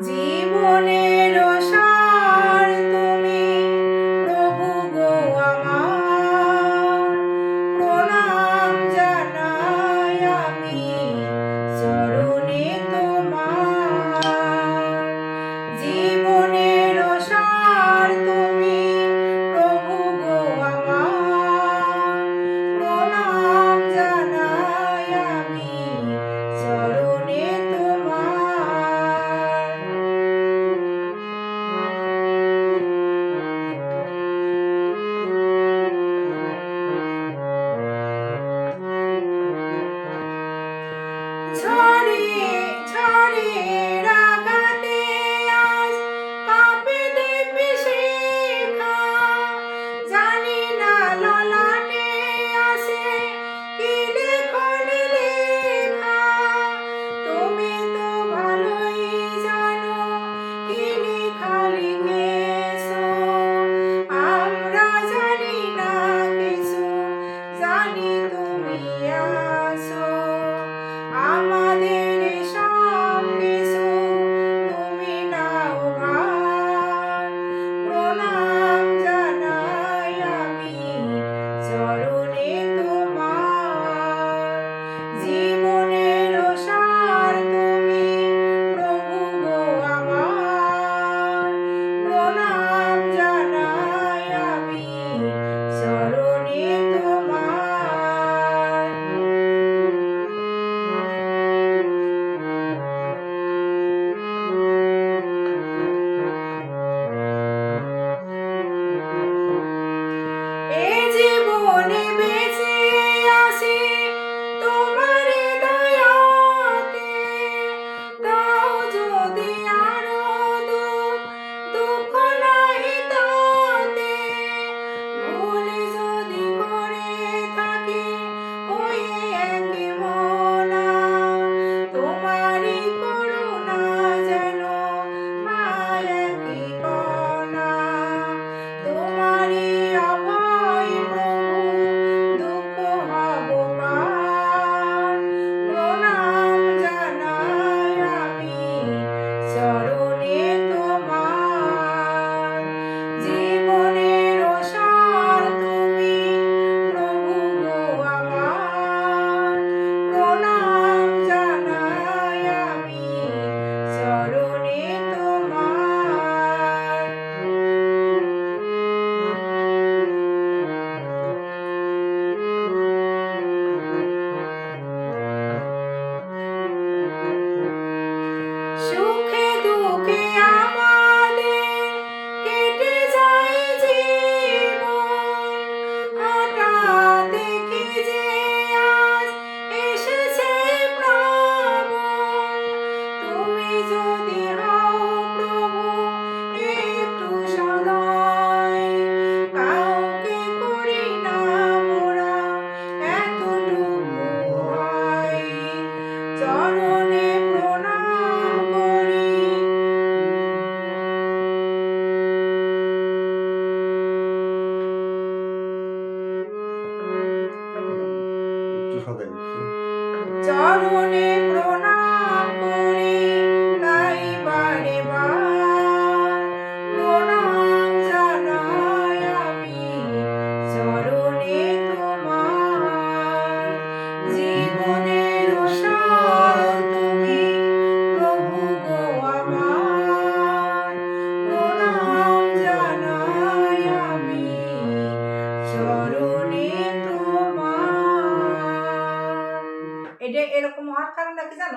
জীবনের সার তুমি প্রভু গো আমার, প্রণাম জানাই আমি চরণে তোমার। জীবনের সার তুমি প্রভু গো আমার, প্রণাম জানাই আমি চরণে তোমার। ঝড়ে ঝড়ে রাগাতে আজ কাঁপে দেবে শিখা, জানি না ললাটে আসে কি লেখনি লেখা। তুমি তো ভালোই জানো কি লেখা লিখেছো, আমরা জানি না কিছু, জানি তুমি আছো। আমাদের সব কিছু তুমি নাও ভার, প্রণাম জানাই আমি চরণে তোমার। জীবনের সার তুমি প্রভু গো আমার, প্রণাম জানাই আমি চরণে তোমার। জীবনে বেঁচে আসি তোমার দয়াতে, দাও যদি আরো দুঃখ নাই তাতে। ভুল যদি করে থাকি ওই একই মনা, তোমারই করুণা যেন পায় একই কণা। তোমারই অভয় প্রভু দুঃখ হব পার, প্রণাম জানাই আমি চরণে তোমার। জীবনের সার তুমি প্রভু গো আমার, প্রণাম জানাই আমি চরণে তোমার। সুখে দুঃখে আমাদের কেটে যায় জীবন, হঠাৎ দেখি যে আজ এসেছে প্লাবন। তুমি যদি হও প্রভু একটু সদয়, কাউকে করি না মোরা এতটুকু হয়। চরণে প্রণাম করি। চরণে প্রণাম করি তাই বারে বার, প্রণাম জানাই আমি চরণে তোমার। জীবনের সার তুমি প্রভু গো আমার, প্রণাম জানাই আমি চরণে তোমার। এটা এরকম হওয়ার কারণটা কি জানো?